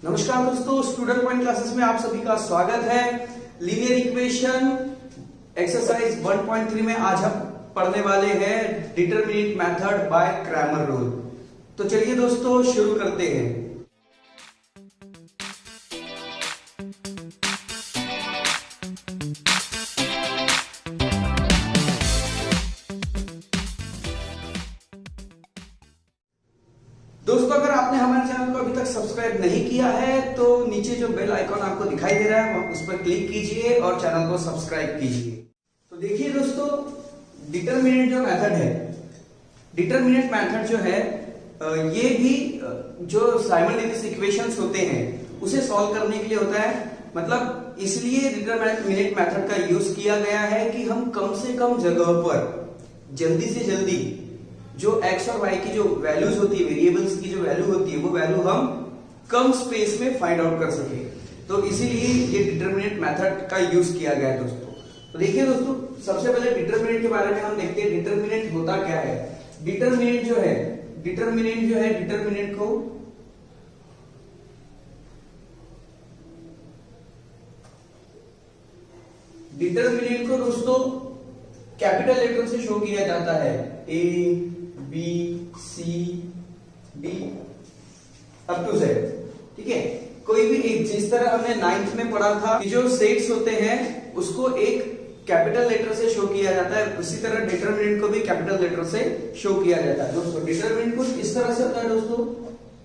नमस्कार दोस्तों, student point classes में आप सभी का स्वागत है। लीनियर इक्वेशन एक्सरसाइज 1.3 में आज हम पढ़ने वाले हैं determinant method by Cramer rule. तो चलिए दोस्तों शुरू करते हैं। दोस्तों अगर आपने हमारे चैनल को अभी तक सब्सक्राइब नहीं किया है तो नीचे जो बेल आइकॉन आपको दिखाई दे रहा है उस पर क्लिक कीजिए और चैनल को सब्सक्राइब कीजिए। तो देखिए दोस्तों, डिटरमिनेंट जो मेथड है, डिटरमिनेंट मेथड जो है ये भी जो साइमल्टेनियस इक्वेशंस होते हैं उसे सॉल्व करने के लिए होता है। मतलब इसलिए डिटरमिनेंट मेथड का यूज किया गया है कि हम कम से कम जगह पर जल्दी से जल्दी जो x और y की जो वैल्यूज होती है, वेरिएबल्स की जो वैल्यू होती है, वो वैल्यू हम कम स्पेस में फाइंड आउट कर सके। तो इसीलिए ये डिटरमिनेंट मेथड का यूज किया गया है दोस्तों। तो देखिए दोस्तों, सबसे पहले डिटरमिनेंट के बारे में हम देखते हैं। डिटरमिनेंट होता क्या है? डिटरमिनेंट जो है डिटरमिनेंट को दोस्तों कैपिटल लेटर से शो किया जाता है, A B C D up to Z। ठीक है, कोई भी एक, जिस तरह हमने 9th में पढ़ा था कि जो सेट्स होते हैं उसको एक कैपिटल लेटर से शो किया जाता है, उसी तरह डिटरमिनेंट को भी कैपिटल लेटर से शो किया जाता है दोस्तों। डिटरमिनेंट कुछ इस तरह से होता है दोस्तों,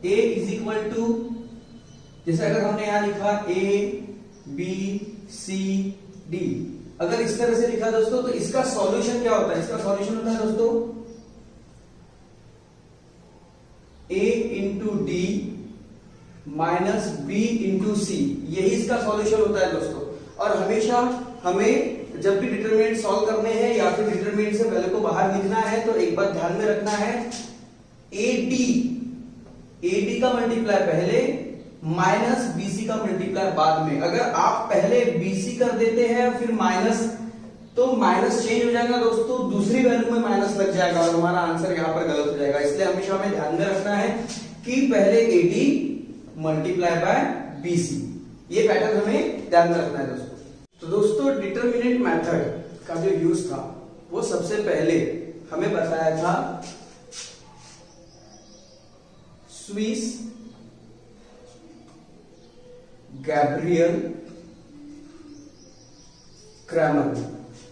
A इज इक्वल टू, जैसे अगर हमने यहां लिखा A B C D, अगर इस तरह से लिखा दोस्तों तो इसका सॉल्यूशन क्या होता है? इसका सॉल्यूशन होता है दोस्तों A into D minus B into C, यही इसका सॉल्यूशन होता है दोस्तों। और हमेशा हमें जब भी डिटरमिनेंट सॉल्व करने हैं या फिर डिटरमिनेंट से वैल्यू को बाहर लिखना है तो एक बात ध्यान में रखना है, एडी का मल्टीप्लाई पहले माइनस बीसी का मल्टीप्लाई बाद में। अगर आप पहले बीसी कर देते हैं फिर माइनस, तो माइनस चेंज हो जाएगा दोस्तों, दूसरी वैल्यू में माइनस लग जाएगा और हमारा आंसर यहां पर गलत हो जाएगा। इसलिए हमेशा हमें ध्यान में रखना है कि पहले एडी मल्टीप्लाई बाय बीसी, ये पैटर्न हमें ध्यान में रखना है दोस्तों। तो दोस्तों डिटरमिनेंट मेथड का जो यूज था वो सबसे पहले हमें बताया था स्विस गैब्रियल क्रैमर।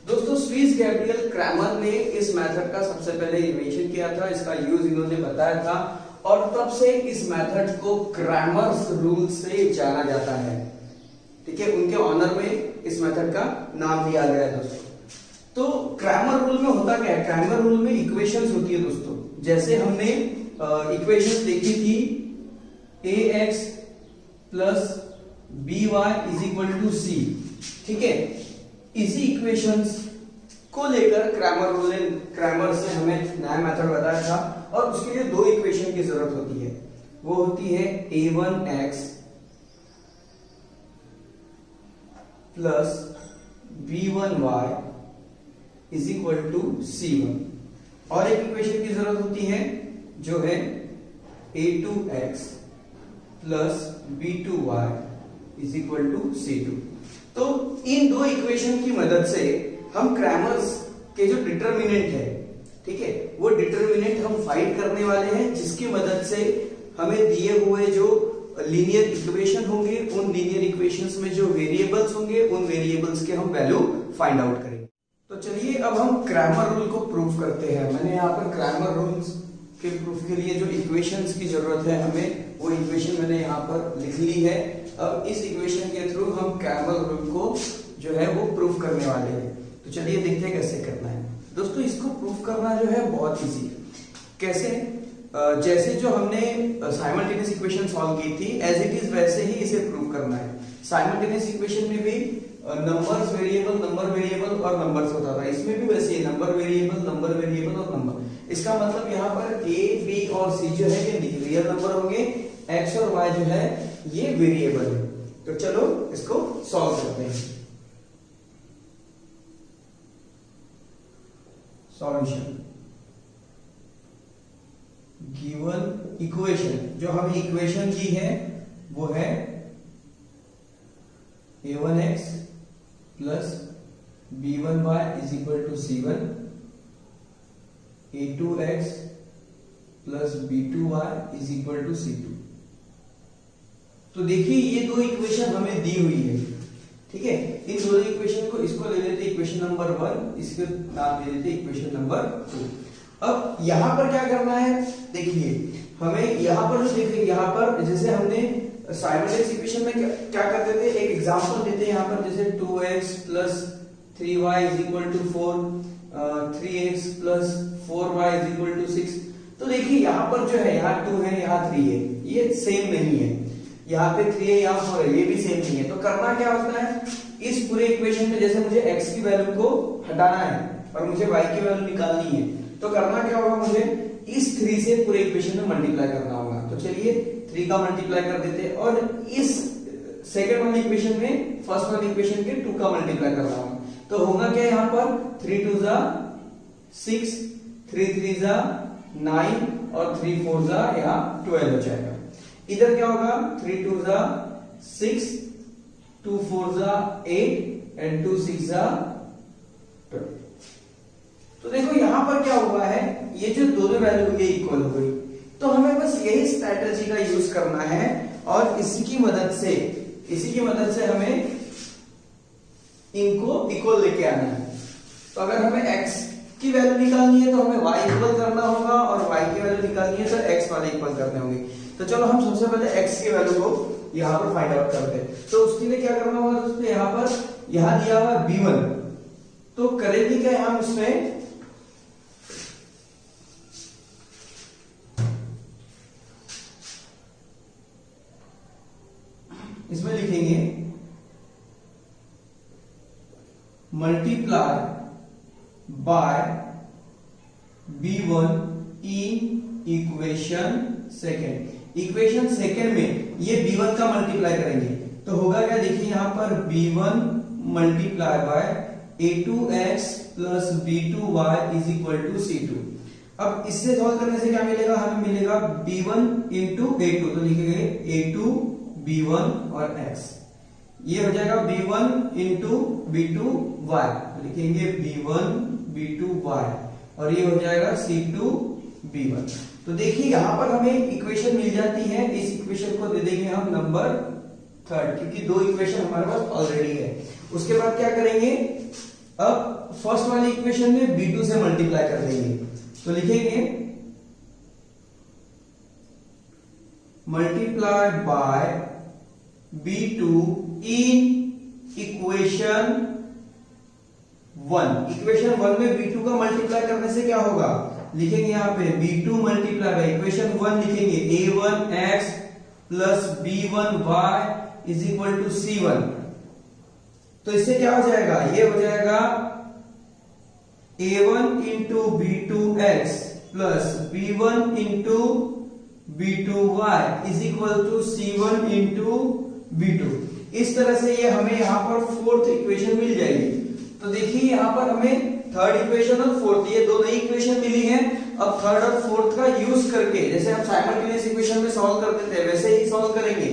दोस्तों स्विस गैब्रियल क्रैमर ने इस मेथड का सबसे पहले इन्वेंशन किया था, इसका यूज इन्होंने बताया था और तब से इस मेथड को क्रैमर्स रूल से जाना जाता है। ठीक है, उनके ऑनर में इस मेथड का नाम दिया गया है दोस्तों। तो क्रैमर रूल में होता क्या है? क्रैमर रूल में इक्वेशंस होती है दोस्तों, जैसे हमने इक्वेशंस देखी थी ax plus by is equal to c. ठीक है, इसी इक्वेशंस को लेकर क्रैमर से हमें नया मेथड बताया था और उसके लिए दो इक्वेशन की जरूरत होती है। वो होती है a1x plus b1y is equal to c1 और एक इक्वेशन की जरूरत होती है जो है a2x plus b2y is equal to c2। तो इन दो इक्वेशन की मदद से हम क्रैमर्स के जो डिटरमिनेंट है, ठीक है, वो डिटरमिनेंट हम फाइंड करने वाले हैं, जिसकी मदद से हमें दिए हुए जो लीनियर इक्वेशन होंगे उन लीनियर इक्वेशंस में जो वेरिएबल्स होंगे उन वेरिएबल्स के हम वैल्यू फाइंड आउट करेंगे। तो चलिए अब हम क्रैमर रूल को प्रूव करते हैं। मैंने यहाँ पर क्रैमर रूल्स के प्रूफ के लिए जो इक्वेशंस की जरूरत है हमें, वो इक्वेशन मैंने यहाँ पर लिख ली है। अब इस इक्वेशन के थ्रू हम क्रैमर रूल को जो है वो प्रूफ करने वाले हैं। तो चलिए देखते हैं कैसे करना है दोस्तों। इसको प्रूफ करना जो है बहुत इजी है। कैसे? जैसे जो हमने साइमल्टेनियस इक्वेशन सॉल्व की थी एज इट इज वैसे ही इसे प्रूव करना है। साइमल्टेनियस इक्वेशन में भी नंबर्स वेरिएबल, नंबर वेरिएबल और नंबर्स होता था, इसमें भी वैसे ही नंबर वेरिएबल और नंबर। इसका मतलब यहाँ पर a b और c जो है ये रियल नंबर होंगे, x और y जो है ये वेरिएबल है। तो चलो इसको सॉल्व करते हैं। सॉल्यूशन गिवन इक्वेशन, जो हमें इक्वेशन दी है वो है a1x plus b1y is equal to c1, a2x plus b2y is equal to c2। तो देखिए ये दो इक्वेशन हमें दी हुई है, ठीक है। इन दोनों इक्वेशन को, इसको ले लेते इक्वेशन नंबर 1, इसके नाम दे देते इक्वेशन नंबर 2। अब यहां पर क्या करना है, देखिए हमें यहां पर जो देखिए, यहां पर जैसे हमने साइमल्टेनियस इक्वेशन में क्या करते थे, एक एग्जांपल देते हैं यहां पर, जैसे 2x plus 3y is equal to 4, 3x plus 4y is equal to 6। तो देखिए यहां पर जो है, यहाँ 2 है, यहाँ 3 है, ये सेम नहीं है, यहाँ पे 3 है, यहाँ 4 है, ये भी सेम नहीं है। तो करना क्या होता है, इस पूरे इक्वेशन में जैसे मुझे x की वैल्यू को हटाना है और मुझे y की वैल्यू निकालनी है, तो करना क्या होगा, मुझे इस 3 से पूरे इक्वेशन में मल्टीप्लाई करना होगा। तो चलिए 3 का मल्टीप्लाई कर देते हैं और इस सेकंड वाली इक्वेशन में फर्स्ट वाली इक्वेशन के 2 का मल्टीप्लाई करना होगा। तो होगा क्या, यहाँ पर 3 2 जा 6, 3 3 जा 9 और 3 4 जा यहाँ 12 हो जाएगा। इधर क्या होगा, 3 2 जा 6, 2 4 जा 8 एंड 2 6 जा 12। तो देखो यहां पर क्या हुआ है, ये जो दोनों वैल्यू ये इक्वल हो गई। तो हमें बस यही स्ट्रेटजी का यूज करना है और इसी की मदद से हमें इनको इक्वल लेके आना है। तो अगर हमें x की वैल्यू निकालनी है तो हमें y इक्वल करना होगा और y की वैल्यू निकालनी है तो x वाले इक्वल करने होंगे। तो चलो हम सबसे पहले x की वैल्यू को यहाँ पर फाइंड आउट करते हैं। तो उसके लिए क्या करना होगा, दोस्तों यहाँ दिया हुआ b1, तो करेंगे क्या हम इसमें लिखेंगे multiply by b1 in equation second में ये b1 का मल्टीप्लाई करेंगे तो होगा क्या, देखिए यहां पर b1 multiply by a2x plus b2y is equal to c2। अब इससे सॉल्व करने से क्या मिलेगा, हमें मिलेगा b1 इंटू a2, तो लिखेंगे a2 b1 और x, ये हो जाएगा b1 इंटू b2y, तो लिखेंगे b1 b2y और ये हो जाएगा c2 b1। तो देखिए यहां पर हमें इक्वेशन मिल जाती है, इस इक्वेशन को दे देंगे हम नंबर 3, क्योंकि 2 इक्वेशन हमारे पास ऑलरेडी है। उसके बाद क्या करेंगे, अब फर्स्ट वाली इक्वेशन में b2 से मल्टीप्लाई कर देंगे, तो लिखेंगे multiply by b2 in equation 1। Equation 1 में b2 का मल्टीप्लाई करने से क्या होगा, लिखेंगे यहाँ पे b2 मल्टीप्लाई बाय इक्वेशन 1, लिखेंगे a1x plus b1y is equal to c1। तो इससे क्या हो जाएगा, ये हो जाएगा a1 into b2x plus b1 into b2y is equal to c1 into b2। इस तरह से ये हमें यहाँ पर फोर्थ इक्वेशन मिल जाएगी। तो देखिए यहाँ पर हमें थर्ड इक्वेशन और फोर्थ, ये दो नई इक्वेशन मिली है। अब थर्ड और फोर्थ का यूज करके, जैसे हम साइमल्टेनियस इक्वेशन में सॉल्व करते थे वैसे ही सॉल्व करेंगे।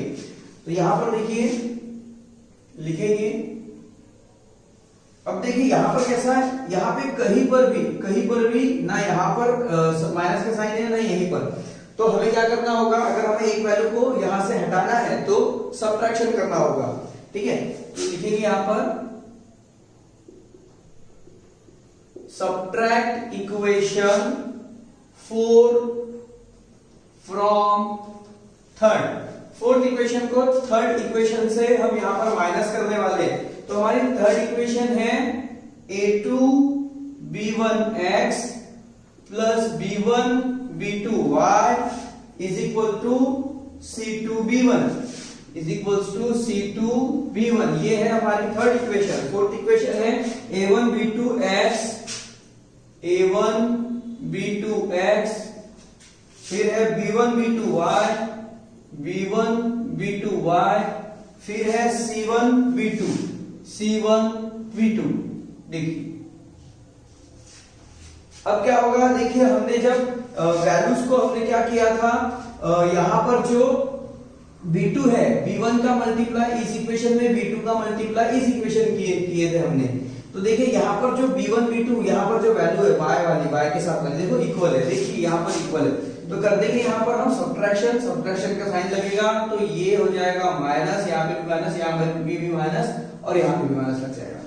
तो यहाँ पर देखिए लिखेंगे, अब देखिए यहाँ पर कैसा है, यहाँ पे कहीं पर भी ना यहाँ पर माइनस का साइन है ना यहीं पर। तो हमें क्या करना होगा, अगर हमें एक वैल्यू को यहां से हटाना है तो सबट्रैक्शन करना होगा, ठीक है। तो लिखेंगे यहां पर subtract equation 4 from third. Fourth equation को थर्ड इक्वेशन से हम यहां पर माइनस करने वाले हैं। तो हमारी थर्ड इक्वेशन है a2 b1x plus b1 b2y is equal to c2 b1 is equal to c2 b1। ये है हमारी थर्ड इक्वेशन। फोर्थ इक्वेशन है a1 b2x, फिर है b1 b2y, फिर है c1 b2। देखिए अब क्या होगा, देखिए हमने जब वैल्यूज को हमने क्या किया था, यहां पर जो b2 है, b1 का मल्टीप्लाई इस इक्वेशन में b2 का मल्टीप्लाई इस इक्वेशन किए थे हमने। तो देखिए यहाँ पर जो b1 b2 यहाँ पर जो वैल्यू है y वाली, y के साथ वाली देखो इक्वल है, देखिए यहाँ पर इक्वल है। तो कर देंगे यहाँ पर हम सब्ट्रैक्शन, सब्ट्रैक्शन का साइन लगेगा तो ये हो जाएगा माइनस, यहाँ पे भी माइनस, यहाँ पे भी माइनस और यहाँ पे भी माइनस लग जाएगा।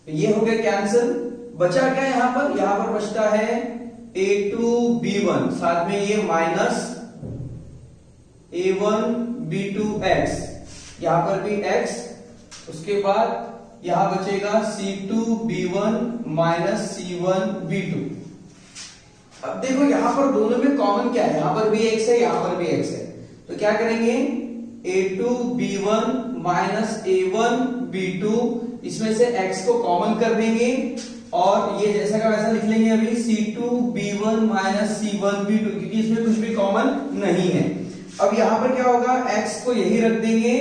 ये हो गया कैंसिल। बचा क्या यहाँ पर? यहाँ पर बचता है a2 b1, साथ में ये माइनस a1 b2 x, यहाँ पर भी x, उसके बाद यहां बचेगा c2 b1 minus c1 b2। अब देखो यहां पर दोनों में कॉमन क्या है, यहां पर भी x है, यहां पर भी x है, तो क्या करेंगे a2 b1 minus a1 b2, इसमें से x को कॉमन कर देंगे और ये जैसा का वैसा लिख लेंगे अभी c2 b1 minus c1 b2, क्योंकि इसमें कुछ भी कॉमन नहीं है। अब यहां पर क्या होगा, x को यही रख देंगे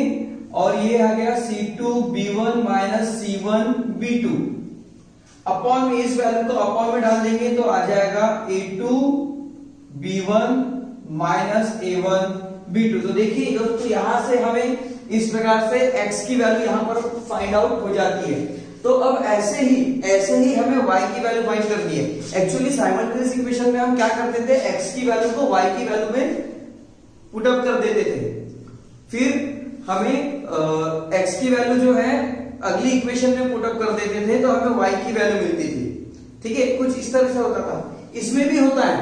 और ये आ गया c2 b1 minus c1 b2, upon में इस वैल्यू को अपॉन में डाल देंगे तो आ जाएगा a2 b1 minus a1 b2। तो देखिए दोस्तों यहां से हमें इस प्रकार से x की वैल्यू यहां पर फाइंड आउट हो जाती है। तो अब ऐसे ही हमें y की वैल्यू फाइंड करनी है। एक्चुअली साइमल्टेनियस इक्वेशन में हम क्या करते थे, x की वैल्यू को y की वैल्यू में पुट अप कर देते थे, फिर हमें x की वैल्यू जो है अगली इक्वेशन में पुट अप कर देते थे तो हमें y की वैल्यू मिलती थी। ठीक है, कुछ इस तरह से होता था। इसमें भी होता है,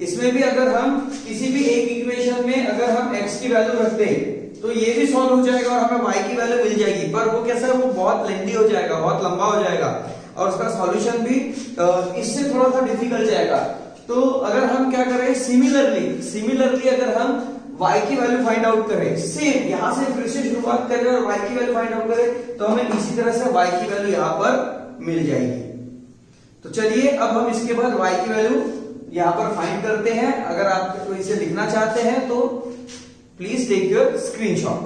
इसमें भी अगर हम किसी भी एक इक्वेशन में अगर हम x की वैल्यू रख दें तो ये भी सॉल्व हो जाएगा और हमें y की वैल्यू मिल जाएगी, पर वो कैसा है, वो बहुत लेंथी हो जाएगा, बहुत लंबा हो जाएगा और उसका सॉल्यूशन भी इससे थोड़ा सा डिफिकल्ट जाएगा। तो अगर हम क्या करें, सिमिलरली अगर हम y की वैल्यू फाइंड आउट करें, सेम यहां से फिर से शुरुआत करें और y की वैल्यू फाइंड आउट करें तो हमें इसी तरह से y की वैल्यू यहां पर मिल जाएगी। तो चलिए अब हम इसके बाद y की वैल्यू यहां पर फाइंड करते हैं। अगर आप तो इसे लिखना चाहते हैं तो प्लीज टेक योर स्क्रीनशॉट।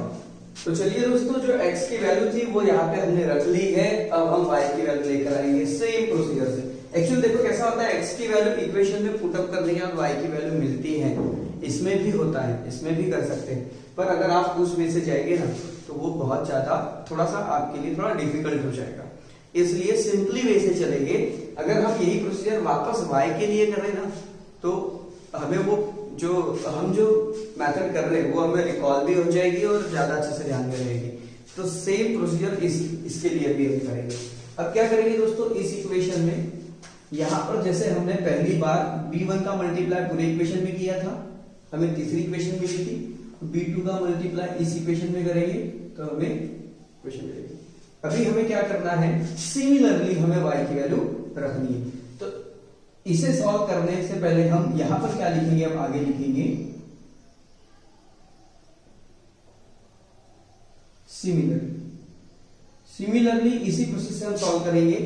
तो चलिए दोस्तों, जो x की वैल्यू थी वो यहाँ पे हमने रख ली है, अब हम y की वैल्यू लेकर आएंगे सेम प्रोसीजर से। एक्चुअली देखो कैसा होता है, x की वैल्यू इक्वेशन में पुट अप करने के बाद y की वैल्यू मिलती है, इसमें भी होता है, इसमें भी कर सकते हैं, पर अगर आप उस वे से जाएंगे ना तो वो बहुत ज्यादा थोड़ा सा आपके लिए थोड़ा डिफिकल्ट हो जाएगा, इसलिए सिंपली वे से चलेंगे। अगर हम यही प्रोसीजर वापस y के लिए करें ना तो हमें वो जो मेथड कर रहे हैं वो हमें रिकॉल भी हो जाएगी और ज्यादा अच्छे से ध्यान में रहेगी। तो सेम प्रोसीजर इसके लिए भी हम करेंगे। अब क्या करेंगे दोस्तों, इस इक्वेशन में यहां पर जैसे हमने पहली बार b1 का मल्टीप्लाई पूरे इक्वेशन में किया था, हमें तीसरी इक्वेशन मिली थी, b2 का मल्टीप्लाई इस इक्वेशन में करेंगे तो हमें इक्वेशन मिलेगी। अभी हमें क्या करना है, सिमिलरली हमें y की वैल्यू रखनी है। तो इसे सॉल्व करने से पहले हम यहां पर क्या लिखेंगे, अब आगे लिखेंगे सिमिलरली इसी प्रोसेस से हम सॉल्व करेंगे।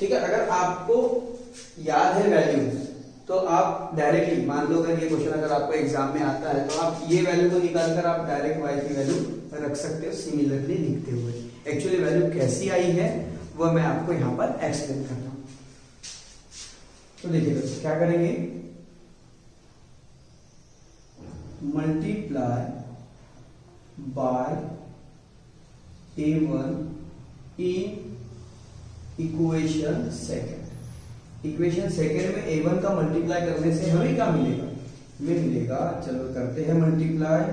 ठीक है, अगर आपको याद है वैल्यूज तो आप डायरेक्टली मान लो, अगर ये क्वेश्चन अगर आपको एग्जाम में आता है तो आप ये वैल्यू को निकालकर आप डायरेक्ट y की वैल्यू रख सकते हो सिमिलरली लिखते हुए। एक्चुअली वैल्यू कैसी आई है वो मैं आपको यहां पर एक्सप्लेन करता हूं। तो देखिए दोस्तों क्या करेंगे, multiply by a1 in equation second में a1 का मल्टीप्लाई करने से हमें क्या मिलेगा, हमें मिलेगा, चलो करते हैं मल्टीप्लाई,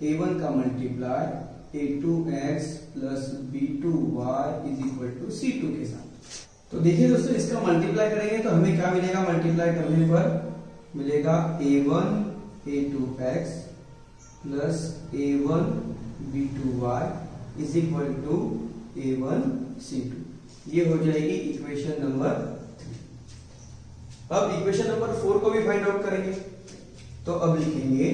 a1 का multiply a2x plus b2y is equal to c2 के साथ। तो देखिए दोस्तों इसका मल्टीप्लाई करेंगे तो हमें क्या मिलेगा, मल्टीप्लाई करने पर मिलेगा a1 a2x plus a1 b2y is equal to a1 c2। ये हो जाएगी इक्वेशन नंबर 3। अब इक्वेशन नंबर 4 को भी फाइंड आउट करेंगे तो अब लिखेंगे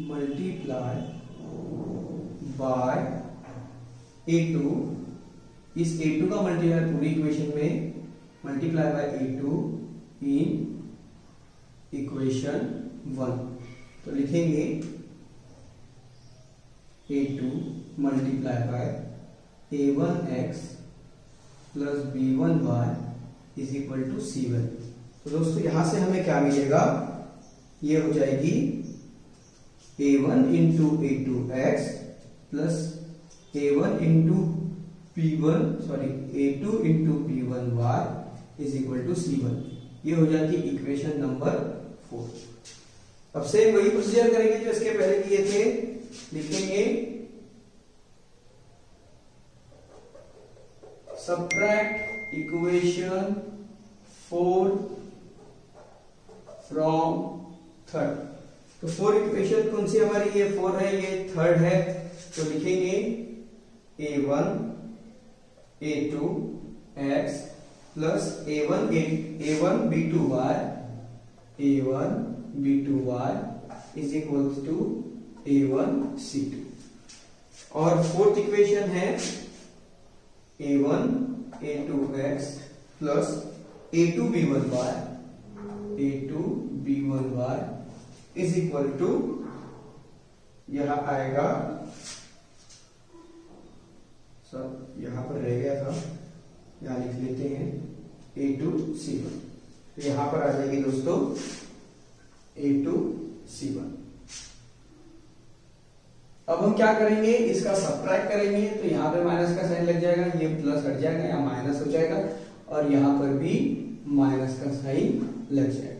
मल्टीप्लाई बाय a2, इस a2 का मल्टीप्लाई पूरी इक्वेशन में multiply by a2 in equation 1। तो लिखेंगे a2 multiply by a1x plus b1y is equal to c1। तो दोस्तों यहां से हमें क्या मिलेगा, ये हो जाएगी a1 into a2x plus a1 into p1 sorry a2 into p1y is equal to c1। ये हो जाती है इक्वेशन नंबर 4। अब से वही प्रोसीजर करेंगे जो इसके पहले किए थे। लिखेंगे सबट्रैक्ट इक्वेशन 4 फ्रॉम थर्ड। तो 4 इक्वेशन कौन सी हमारी, ये 4 है, ये थर्ड है। तो लिखेंगे a1 a2 x plus a1 b2y a1 b2y is equal to a1 c2। और फोर्थ इक्वेशन है a1 a2x plus a2 b1y is equal to, यहां आएगा, सब यहां पर रह गया था, यहां लिख लेते हैं a2 c1। तो यहां पर आ जाएगी दोस्तों a2 c1। अब हम क्या करेंगे, इसका सबट्रैक्ट करेंगे। तो यहां पे माइनस का साइन लग जाएगा, ये प्लस हट जाएगा, यहाँ माइनस हो जाएगा, और यहां पर भी माइनस का साइन लग जाएगा।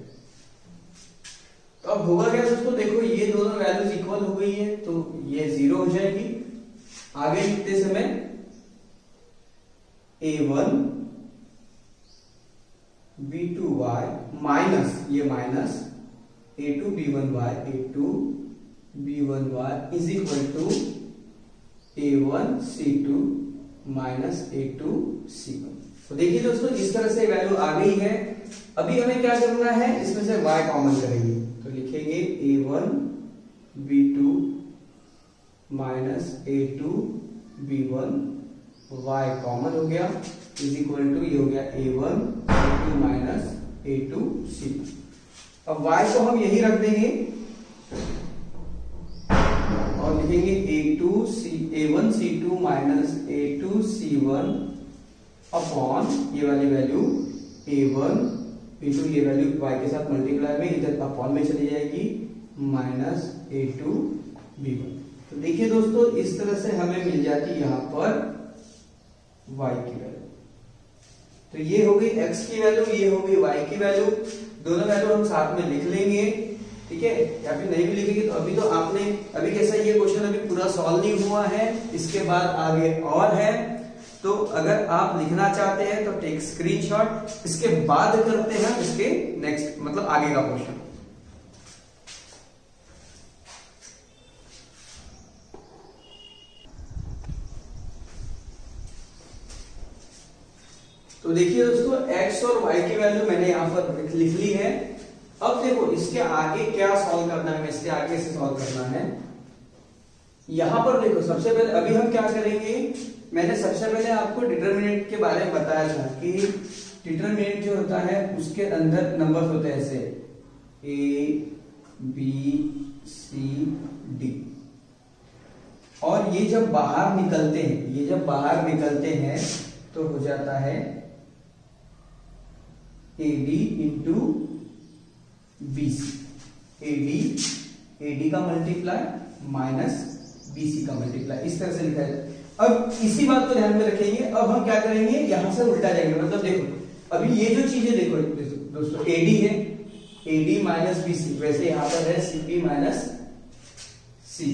तो अब होगा क्या दोस्तों, देखो ये दोनों वैल्यूज इक्वल हो गई है, तो ये 0 हो जाएगी। आगे लिखते समय a1 b2y माइनस, ये minus a2 b1y is equal to a1 c2 minus a2 c1। तो देखिए दोस्तों इस तरह से वैल्यू आ गई है। अभी हमें क्या करना है, इसमें से y कॉमन करेंगे। तो लिखेंगे a1 b2 minus a2 b1 y common हो गया इज इक्वल टू, ये हो गया a1 a2 minus a2 c। अब y को हम यही रख देंगे और लिखेंगे a1 c2 minus a2 c1 upon ये वाली वैल्यू a1 b2, ये वैल्यू y के साथ मल्टीप्लाई में इधर अपॉन में चली जाएगी, माइनस a2 b1। तो देखिए दोस्तों इस तरह से हमें मिल जाती है यहां पर y की वैल्यू। तो ये हो गई x की वैल्यू, ये हो गई y की वैल्यू। दोनों वैल्यू हम साथ में लिख लेंगे, ठीक है, या फिर नहीं भी लिखेंगे। तो अभी तो आपने, अभी कैसा ये क्वेश्चन अभी पूरा सॉल्व नहीं हुआ है, इसके बाद आगे और है। तो अगर आप लिखना चाहते हैं तो टेक स्क्रीनशॉट, इसके बाद करते हैं इसके नेक्स्ट मतलब आगे का क्वेश्चन। तो देखिए दोस्तों x और y की वैल्यू मैंने यहां पर लिख ली है। अब देखो इसके आगे क्या सॉल्व करना है, इसके आगे से सॉल्व करना है। यहां पर देखो सबसे पहले अभी हम क्या करेंगे, मैंने सबसे पहले आपको डिटरमिनेंट के बारे में बताया था कि डिटरमिनेंट जो होता है उसके अंदर नंबर्स होते हैं ऐसे a b c d, और ये जब बाहर निकलते हैं, ये जब बाहर निकलते हैं तो हो जाता है AD इंटू BC। AD का मल्टीप्लाई माइनस BC का मल्टीप्लाई, इस तरह से लिखा है। अब इसी बात को ध्यान में रखेंगे। अब हम क्या करेंगे, यहां से उल्टा जाएंगे। मतलब देखो अभी ये जो चीजें देखो दोस्तों, AD है, AD माइनस BC, वैसे यहां पर है CB माइनस C,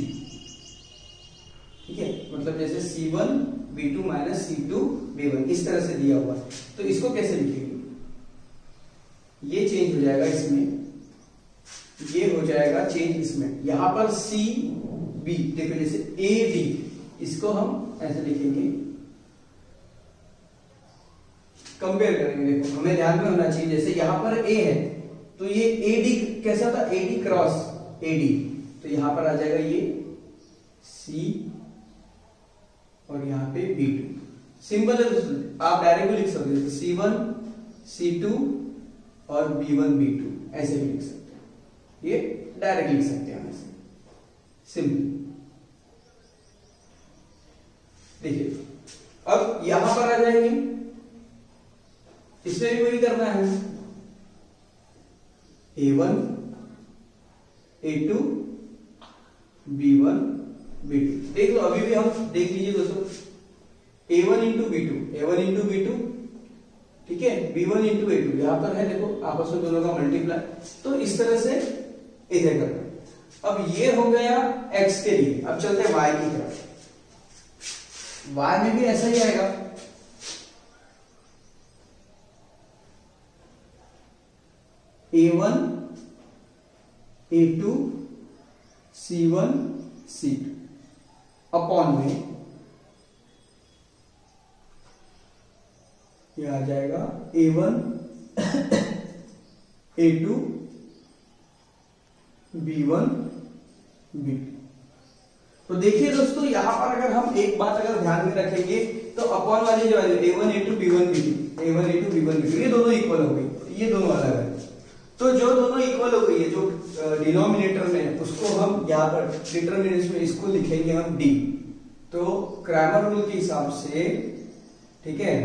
ठीक है। मतलब जैसे C1 B2 minus C2 B1 इस तरह से दिया हुआ। तो इसको कैसे लिखेंगे, ये चेंज हो जाएगा इसमें, ये हो जाएगा चेंज इसमें। यहां पर CB देखो जैसे AD, इसको हम ऐसे लिखेंगे, कंपेयर करेंगे। देखो हमें ध्यान में होना चाहिए, जैसे यहां पर A है तो ये AD कैसा था, AD क्रॉस AD, तो यहां पर आ जाएगा ये C और यहां पे B2। सिंपल है दोस्तों, आप डायरेक्ट भी लिख सकते हो, C1 C2 और B1 B2 ऐसे भी लिख सकते हैं, ये डायरेक्ट लिख सकते हैं ऐसे सिंपल। देखिए अब यहां पर आ जाएंगे, इसमें भी वही करना है, A1 A2 B1 B2। देख लो, अभी भी हम देख लीजिए दोस्तों, A1 इंटू B2 ठीक है, B1 इंटू A2 यहां पर है, देखो आपस में दोनों का मल्टीप्लाई। तो इस तरह से इधर करना। अब ये हो गया x के लिए। अब चलते हैं y की तरफ। y में भी ऐसा ही आएगा, A1 A2 C1 C2 upon में ये आ जाएगा A1 A2 B1 B2। तो देखिए दोस्तों, यहां पर अगर हम एक बात अगर ध्यान में रखेंगे तो अपॉन वाली जो value A1 A2 B1 B2 ये दोनों इक्वल हो गई, ये दोनों अलग है। तो जो दोनों इक्वल हो गई है, जो डिनोमिनेटर में, उसको हम यहाँ पर डिटरमिनेंट में इसको लिखेंगे हम d। तो क्रैमर रूल के हिसाब से, ठीक है,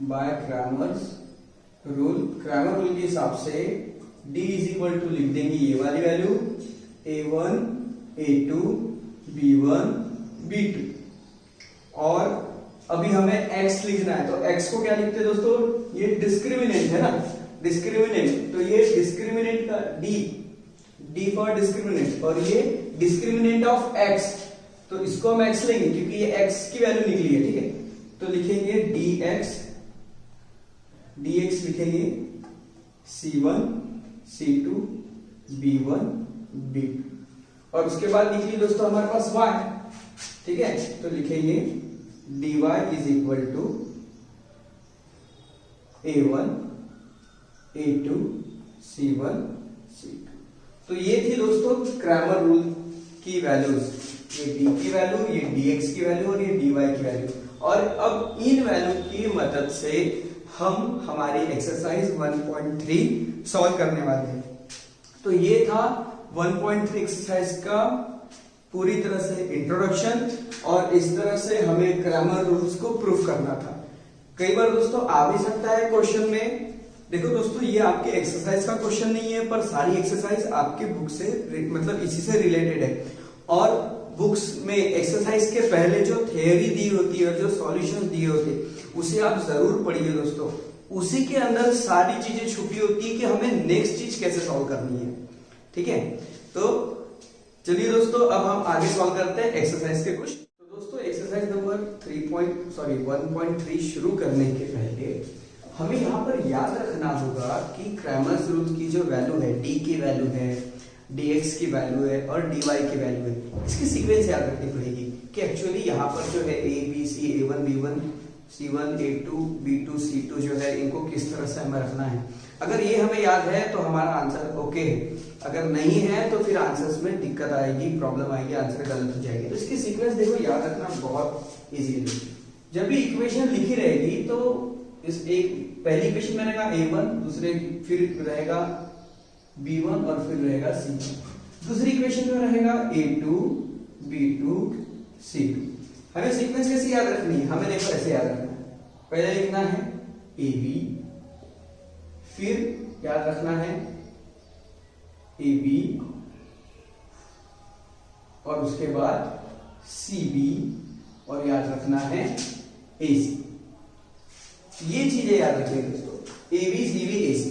by Cramer's rule, Cramer rule के हिसाब से d इज इक्वल टू लिख देंगे ये वाली value A1 A2 B1 B2। और अभी हमें x लिखना है, तो x को क्या लिखते हैं दोस्तों, ये डिस्क्रिमिनेंट है ना, डिस्क्रिमिनेंट। तो ये डिस्क्रिमिनेंट का d फॉर डिस्क्रिमिनेंट, और ये डिस्क्रिमिनेंट ऑफ x, तो इसको हम x लेंगे क्योंकि ये x की वैल्यू निकली है, ठीक है। तो लिखेंगे dx लिखेंगे C1 C2 B1 B2। और उसके बाद निकली दोस्तों हमारे पास y, ठीक है। तो लिखेंगे dy is equal to A1 A2 C1 C2। तो ये थी दोस्तों क्रैमर रूल की वैल्यूज, ये d की वैल्यू, ये dx की वैल्यू और ये dy की वैल्यू। और अब इन वैल्यू की मदद से हम हमारी एक्सरसाइज 1.3 सॉल्व करने वाले हैं। तो ये था 1.3 एक्सरसाइज का पूरी तरह से इंट्रोडक्शन, और इस तरह से हमें क्रैमर रूल्स को प्रूफ करना था। कई बार दोस्तों आ भी सकता है क्वेश्चन में, देखो दोस्तों ये आपके एक्सरसाइज का क्वेश्चन नहीं है, पर सारी एक्सरसाइज आपके बुक से मतलब इसी से रिलेटेड है। और बुक्स में एक्सरसाइज के पहले जो थ्योरी दी होती है और जो सॉल्यूशंस दिए होते हैं उसे आप जरूर पढ़िए दोस्तों। उसी के अंदर सारी चीजें छुपी होती है कि हमें नेक्स्ट चीज कैसे सॉल्व करनी है, ठीक है। तो चलिए दोस्तों, अब हम आगे सॉल्व करते हैं एक्सरसाइज के कुछ। तो दोस्तों एक्सरसाइज नंबर 1.3 शुरू करने के पहले हमें यहाँ पर याद रखना होगा कि क्रैमर्स रूल की जो वैल्यू है, d की वैल्यू है, dx की वैल्यू है और dy की वैल्यू है, इसकी सीक्वेंस याद रखनी पड़ेगी कि एक्चुअली यहाँ पर जो है a b c a1 b1 c1 a2 b2 c2 जो है इनको किस तरह से हमें रखना है। अगर ये हमें याद है तो हमारा आंसर ओके है, अगर नहीं है तो फिर आंसर्स में दिक्कत आएगी, प्रॉब्लम आएगी, आंसर गलत हो जाएगी। तो इसकी सीक्वेंस देखो याद रखना बहुत इजी है। जब भी इक्वेशन लिखी रहेगी तो इस एक पहली इक्वेशन मैंने कहा a1, दूसरे फिर रहेगा b1 और फिर रहेगा c1, दूसरी इक्वेशन में रहेगा a2 b2 c2। हमें सीक्वेंस कैसे याद रखनी है, हमें देखो ऐसे याद रखना है। पहले लिखना है ab, फिर याद रखना है AB और उसके बाद CB और याद रखना है AC। ये चीजें याद रखिए दोस्तों, AB CB AC।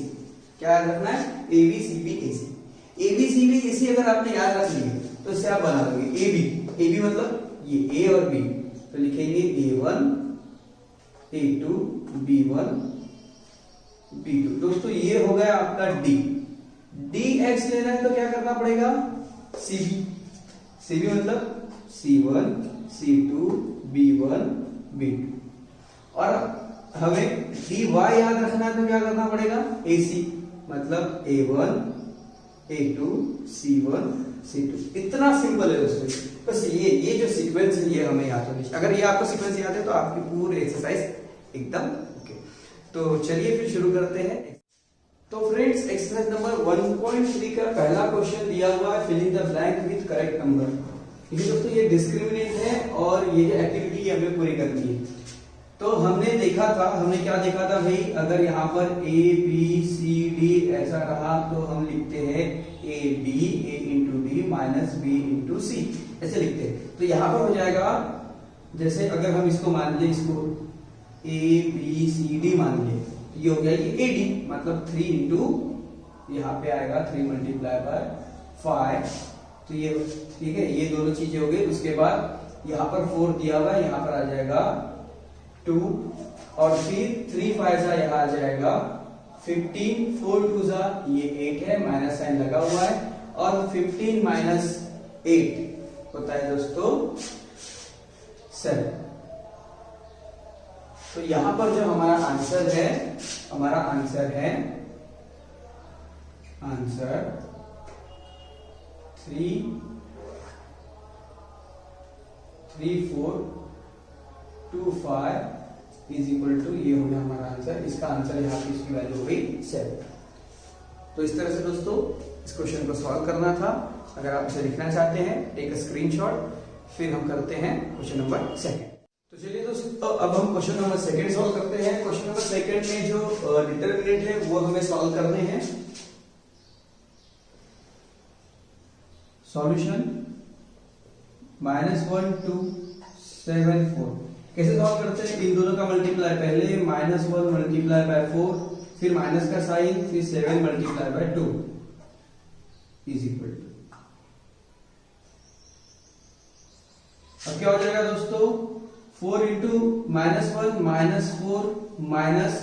क्या याद रखना है, AB CB AC। AB CB AC अगर आपने याद रख लिया तो इससे आप बना दोगे AB मतलब ये A और B, तो लिखेंगे A1 A2 B1 B2। दोस्तों ये हो गया आपका D। dx लेना है तो क्या करना पड़ेगा, CB मतलब C1 C2 B1 B2। और हमें dy याद रखना है तो क्या करना पड़ेगा, AC मतलब A1 A2 C1 C2। इतना सिंपल है दोस्तों, बस ये जो सीक्वेंस है ये हमें याद होनी चाहिए। अगर ये आपको सीक्वेंस याद है तो आपकी पूरी एक्सरसाइज एकदम ओके। तो चलिए फिर शुरू करते हैं। तो फ्रेंड्स एक्सरसाइज नंबर 1.3 का पहला क्वेश्चन दिया हुआ है, fill in the blank with correct number. देखिए दोस्तों ये डिस्क्रिमिनेंट है और ये जो एक्टिविटी हमें पूरी करनी है। तो हमने देखा था, हमने क्या देखा था भाई, अगर यहाँ पर ए बी सी डी ऐसा रहा तो हम लिखते हैं A B A into D minus B into C, ऐसे लिखते हैं। तो यहाँ पर हो जाएगा, जैसे अगर हम इसको मान लें, इसको ए बी सी डी मान लें, तो ये हो गया ये ए डी, मतलब 3 इंटू यहाँ पे आएगा 3 मल्टीप्लाई बाय 5, तो ये ठीक है, ये दोनों चीजें हो गई। उसके बाद यहाँ पर 4 दिया हुआ है, यहाँ पर आ जाएगा 2, और फिर 3 5 यहाँ आ जाएगा 15, 4 2 ये 8 है, माइनस साइन लगा हुआ है, और 15 माइनस 8 होता है दोस्तों 7। तो यहां पर जो हमारा आंसर है, हमारा आंसर है आंसर 3 3 4 2 5 इज इक्वल टू, ये हो गया हमारा आंसर। इसका आंसर यहाँ पे इसकी वैल्यू हो गई 7। तो इस तरह से दोस्तों इस क्वेश्चन को सॉल्व करना था। अगर आप इसे लिखना चाहते हैं, टेक अ स्क्रीनशॉट, फिर हम करते हैं क्वेश्चन नंबर 2। तो चलिए दोस्तों, अब हम क्वेश्चन नंबर 2 सॉल्व करते हैं। क्वेश्चन नंबर 2 में जो डिटरमिनेंट है वो हमें सॉल्व करने हैं। सॉल्यूशन -1 2 7 4। कैसे सॉल्व करते हैं? इन दोनों का मल्टीप्लाई, पहले -1 मल्टीप्लाई बाय 4, फिर माइनस का साइन, फिर 7 multiply by 2 is equal to, अब क्या हो जाएगा दोस्तों, 4 इंटू -1 -4 माइनस,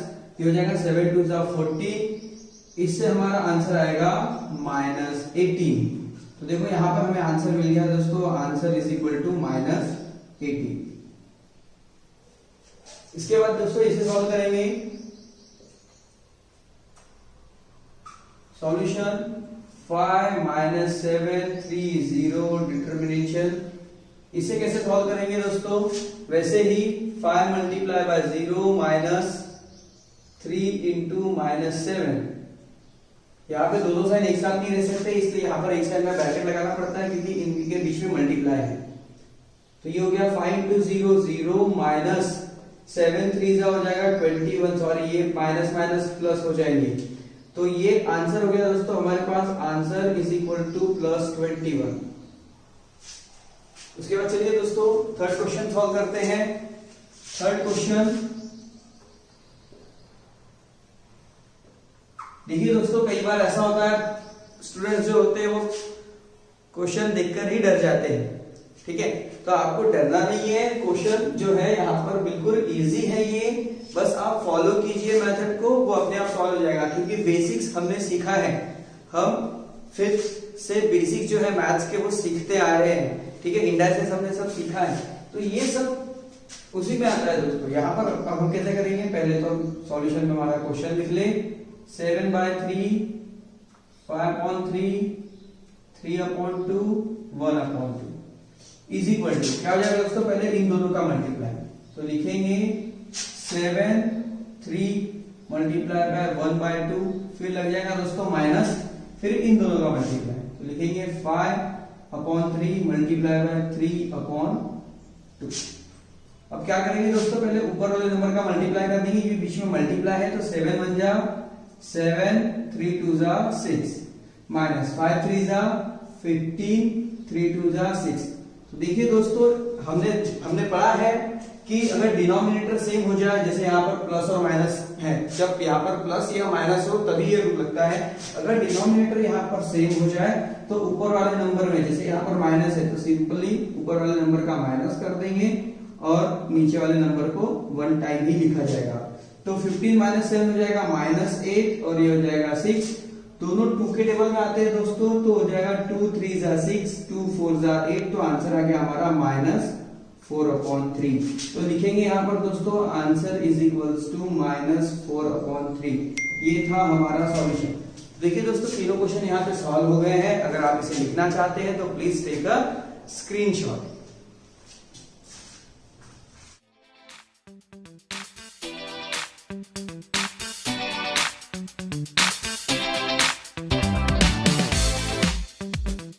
ये हो जाएगा 7 2 14, इससे हमारा आंसर आएगा -18। तो देखो यहां पर हमें आंसर मिल गया दोस्तों, आंसर इज इक्वल टू -18। इसके बाद दोस्तों इसे सॉल्व करेंगे। Solution 5 -7 3 0 determination. इसे कैसे सॉल्व करेंगे दोस्तों? वैसे ही 5 मल्टीप्लाई बाय 0 माइनस 3 इंटू -7। यहाँ पे दो साइन एक साथ नहीं रह सकते, इसलिए यहाँ पर एक साइन में ब्रैकेट लगाना पड़ता है, क्योंकि इनके बीच में मल्टीप्लाई है। तो ये हो गया 5 इंटू 0 0 माइनस 7 3 हो जाएगा 21, सॉरी ये माइनस माइनस प्लस हो जाएंगे। तो ये आंसर हो गया दोस्तों हमारे पास, आंसर इज इक्वल टू +21। उसके बाद चलिए दोस्तों थर्ड क्वेश्चन सॉल्व करते हैं। थर्ड क्वेश्चन देखिए दोस्तों, कई बार ऐसा होता है स्टूडेंट्स जो होते हैं वो क्वेश्चन देखकर ही डर जाते हैं, ठीक है? तो आपको डरना नहीं है, क्वेश्चन जो है यहाँ पर बिल्कुल इजी है। ये बस आप फॉलो कीजिए मेथड को, वो अपने आप सॉल्व हो जाएगा, क्योंकि बेसिक्स हमने सीखा है। हम 5th से बेसिक जो है मैथ्स के वो सीखते आ रहे हैं, ठीक है? इंडाइसेस हमने सब सीखा है, तो ये सब उसी में आता है दोस्तों। यहाँ पर अब हम कैसे करेंगे, पहले तो हम सॉल्यूशन में हमारा क्वेश्चन लिख ले। 7/3 5/3 3/2 1/2 इज इक्वल टू, क्या हो जाएगा दोस्तों, पहले इन दोनों का मल्टीप्लाई, तो लिखेंगे 7 3 मल्टीप्लाई बाय 1/2, फिर लग जाएगा दोस्तों माइनस, फिर इन दोनों का मल्टीप्लाई, तो लिखेंगे 5/3 मल्टीप्लाई बाय 3/2। अब क्या करेंगे दोस्तों, पहले ऊपर वाले नंबर का मल्टीप्लाई कर देंगे, ये बीच में मल्टीप्लाई है, तो 7 1 जा 7 3 2 जा 6 माइनस 5 3 जा 15 3 2 जा 6। तो देखिए दोस्तों हमने पढ़ा है कि अगर डिनोमिनेटर सेम हो जाए, जैसे यहाँ पर प्लस और माइनस है, जब यहाँ पर प्लस या माइनस हो तभी ये रूप लगता है। अगर डिनोमिनेटर यहाँ पर सेम हो जाए तो ऊपर वाले नंबर में, जैसे यहाँ पर माइनस है, तो सिंपली ऊपर वाले नंबर का माइनस कर देंगे और नीचे वाले नंबर को 1 टाइम ही लिखा जाएगा। तो 15 माइनस 7 हो जाएगा -8 और ये हो जाएगा 6। दोनों 2 के टेबल में आते हैं दोस्तों, तो हो जाएगा 2 3 जा 6 2 4 जा 8, तो आंसर आ गया हमारा -4/3। तो लिखेंगे यहाँ पर दोस्तों आंसर इज इक्वल्स टू -4/3। ये था हमारा सॉल्यूशन। देखिए दोस्तों तीनों क्वेश्चन यहाँ पे सॉल्व हो गए हैं। अगर आप इसे लिखना चाहते हैं तो प्लीज टेक अ स्क्रीनशॉट।